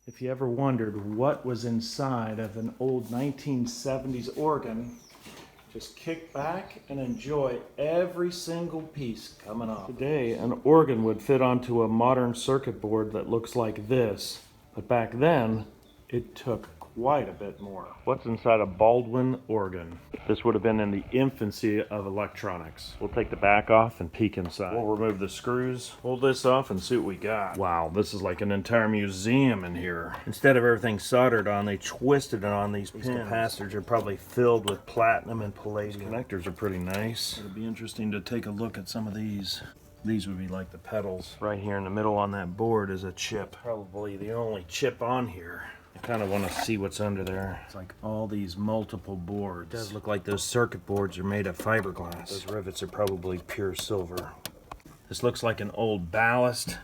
If you ever wondered what was inside of an old 1970s organ, just kick back and enjoy every single piece coming off. Today, an organ would fit onto a modern circuit board that looks like this, but back then, it took quite a bit more. What's inside a Baldwin organ? This would have been in the infancy of electronics. We'll take the back off and peek inside. We'll remove the screws, pull this off, and see what we got. Wow, this is like an entire museum in here. Instead of everything soldered on, they twisted it on these pins. These capacitors are probably filled with platinum and palladium. These connectors are pretty nice. It'll be interesting to take a look at some of these. These would be like the pedals. Right here in the middle on that board is a chip. Probably the only chip on here. I kind of want to see what's under there. It's like all these multiple boards. It does look like those circuit boards are made of fiberglass. Those rivets are probably pure silver. This looks like an old ballast.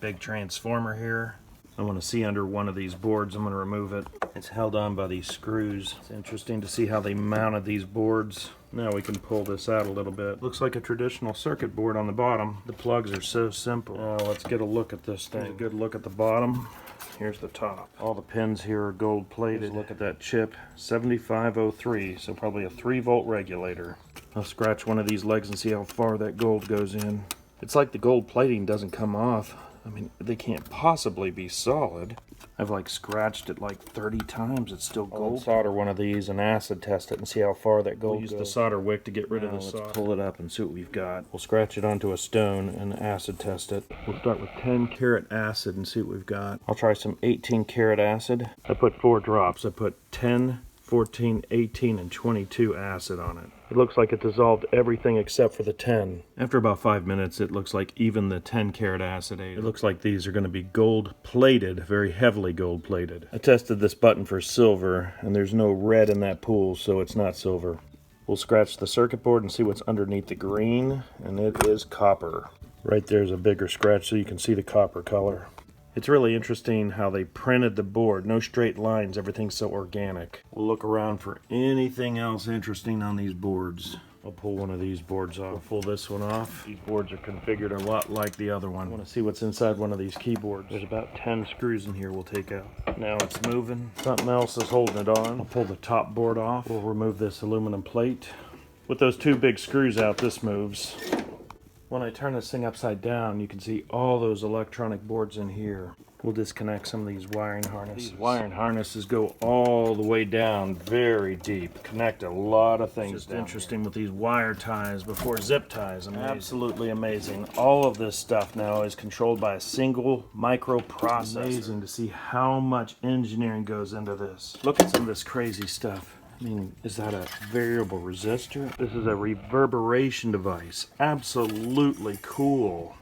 Big transformer here. I want to see under one of these boards. I'm going to remove it. It's held on by these screws. It's interesting to see how they mounted these boards. Now we can pull this out a little bit. Looks like a traditional circuit board on the bottom. The plugs are so simple. Now let's get a look at this thing. A good look at the bottom. Here's the top. All the pins here are gold plated. Look at that chip, 7503, so probably a 3-volt regulator. I'll scratch one of these legs and see how far that gold goes in. It's like the gold plating doesn't come off. I mean, they can't possibly be solid. I've like scratched it like 30 times. It's still gold. I'll solder one of these and acid test it and see how far that gold goes. We'll use the solder wick to get rid of the solder. Let's pull it up and see what we've got. We'll scratch it onto a stone and acid test it. We'll start with 10 karat acid and see what we've got. I'll try some 18 karat acid. I put 4 drops. I put 10, 14, 18, and 22 acid on it. It looks like it dissolved everything except for the 10. After about 5 minutes, it looks like even the 10 karat acid ate. It looks like these are going to be gold plated, very heavily gold plated. I tested this button for silver, and there's no red in that pool, so it's not silver. We'll scratch the circuit board and see what's underneath the green, and it is copper. Right there's a bigger scratch so you can see the copper color. It's really interesting how they printed the board. No straight lines, everything's so organic. We'll look around for anything else interesting on these boards. I'll pull one of these boards off. I'll pull this one off. These boards are configured a lot like the other one. I want to see what's inside one of these keyboards. There's about 10 screws in here we'll take out. Now it's moving. Something else is holding it on. I'll pull the top board off. We'll remove this aluminum plate. With those 2 big screws out, this moves. When I turn this thing upside down, you can see all those electronic boards in here. We'll disconnect some of these wiring harnesses. These wiring harnesses go all the way down very deep. Connect a lot of things. Just interesting with these wire ties before zip ties. Amazing. Absolutely amazing. All of this stuff now is controlled by a single microprocessor. Amazing to see how much engineering goes into this. Look at some of this crazy stuff. I mean, is that a variable resistor? This is a reverberation device. Absolutely cool.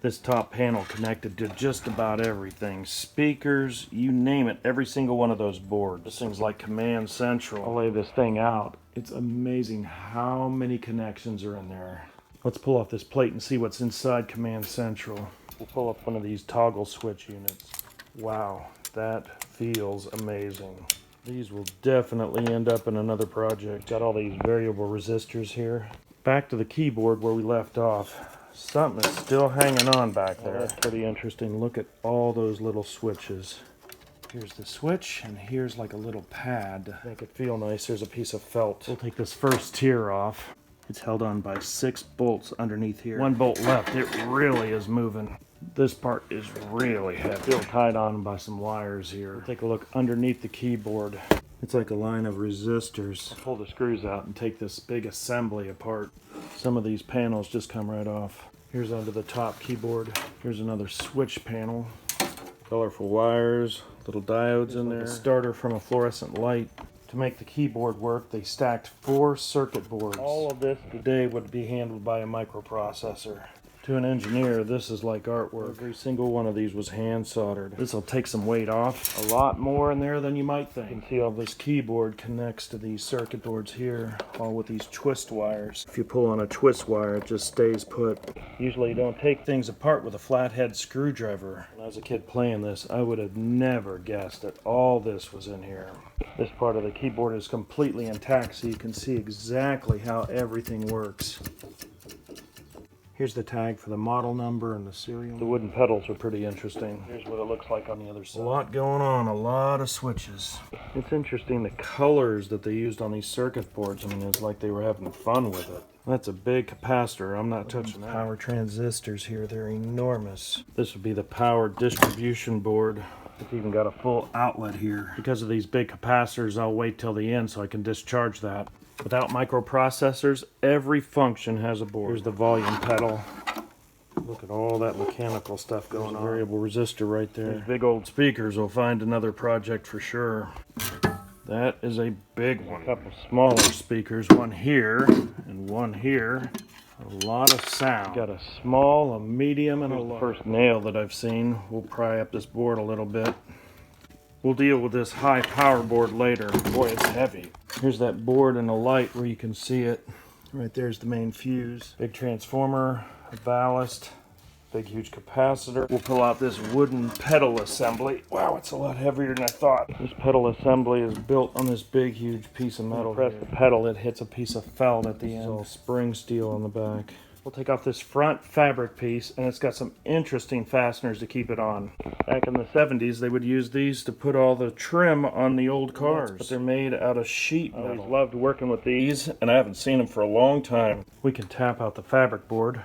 This top panel connected to just about everything. Speakers, you name it, every single one of those boards. This thing's like Command Central. I'll lay this thing out. It's amazing how many connections are in there. Let's pull off this plate and see what's inside Command Central. We'll pull up one of these toggle switch units. Wow, that feels amazing. These will definitely end up in another project. Got all these variable resistors here. Back to the keyboard where we left off. Something is still hanging on back there. That's pretty interesting. Look at all those little switches. Here's the switch, and here's like a little pad to make it feel nice. There's a piece of felt. We'll take this first tier off. It's held on by 6 bolts underneath here. 1 bolt left. It really is moving. This part is really heavy. Still tied on by some wires here. We'll take a look underneath the keyboard. It's like a line of resistors. I'll pull the screws out and take this big assembly apart. Some of these panels just come right off. Here's under the top keyboard. Here's another switch panel. Colorful wires, little diodes in there. A starter from a fluorescent light. To make the keyboard work, they stacked 4 circuit boards. All of this today would be handled by a microprocessor. To an engineer, this is like artwork. Every single one of these was hand soldered. This will take some weight off. A lot more in there than you might think. You can see how this keyboard connects to these circuit boards here, all with these twist wires. If you pull on a twist wire, it just stays put. Usually you don't take things apart with a flathead screwdriver. When I was a kid playing this, I would have never guessed that all this was in here. This part of the keyboard is completely intact, so you can see exactly how everything works. Here's the tag for the model number and the serial. The wooden pedals are pretty interesting. Here's what it looks like on the other side. A lot going on, a lot of switches. It's interesting the colors that they used on these circuit boards. I mean, it's like they were having fun with it. That's a big capacitor. I'm not touching that. Power transistors here, they're enormous. This would be the power distribution board. It's even got a full outlet here. Because of these big capacitors, I'll wait till the end so I can discharge that. Without microprocessors, every function has a board. Here's the volume pedal. Look at all that mechanical stuff going on. Variable resistor right there. These big old speakers will find another project for sure. That is a big one. A couple smaller speakers, one here and one here. A lot of sound. Got a small, a medium, and a large. First nail that I've seen. We'll pry up this board a little bit. We'll deal with this high power board later. Boy, it's heavy. Here's that board and a light where you can see it. Right there's the main fuse. Big transformer, a ballast, big huge capacitor. We'll pull out this wooden pedal assembly. Wow, it's a lot heavier than I thought. This pedal assembly is built on this big huge piece of metal. Press the pedal, it hits a piece of felt at the end. It's all spring steel on the back. We'll take off this front fabric piece, and it's got some interesting fasteners to keep it on. Back in the 70s, they would use these to put all the trim on the old cars. But they're made out of sheet metal. I always loved working with these, and I haven't seen them for a long time. We can tap out the fabric board.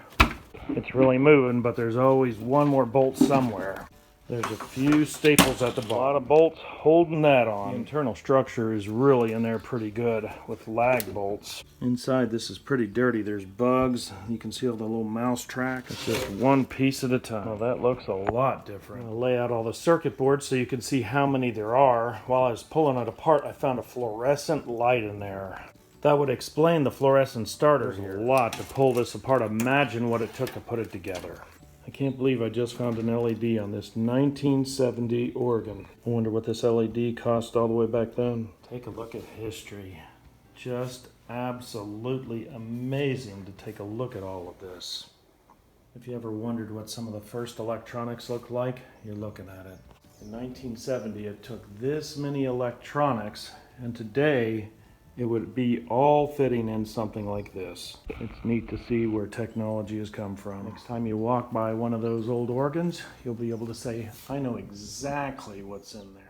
It's really moving, but there's always one more bolt somewhere. There's a few staples at the bottom. A lot of bolts holding that on. The internal structure is really in there pretty good with lag bolts. Inside this is pretty dirty. There's bugs. You can see all the little mouse tracks. It's just one piece at a time. Well, that looks a lot different. I'll lay out all the circuit boards so you can see how many there are. While I was pulling it apart, I found a fluorescent light in there. That would explain the fluorescent starter here. A lot to pull this apart. Imagine what it took to put it together. I can't believe I just found an LED on this 1970 organ. I wonder what this LED cost all the way back then. Take a look at history. Just absolutely amazing to take a look at all of this. If you ever wondered what some of the first electronics looked like, you're looking at it. In 1970, it took this many electronics, and today, it would be all fitting in something like this. It's neat to see where technology has come from. Next time you walk by one of those old organs, you'll be able to say, I know exactly what's in there.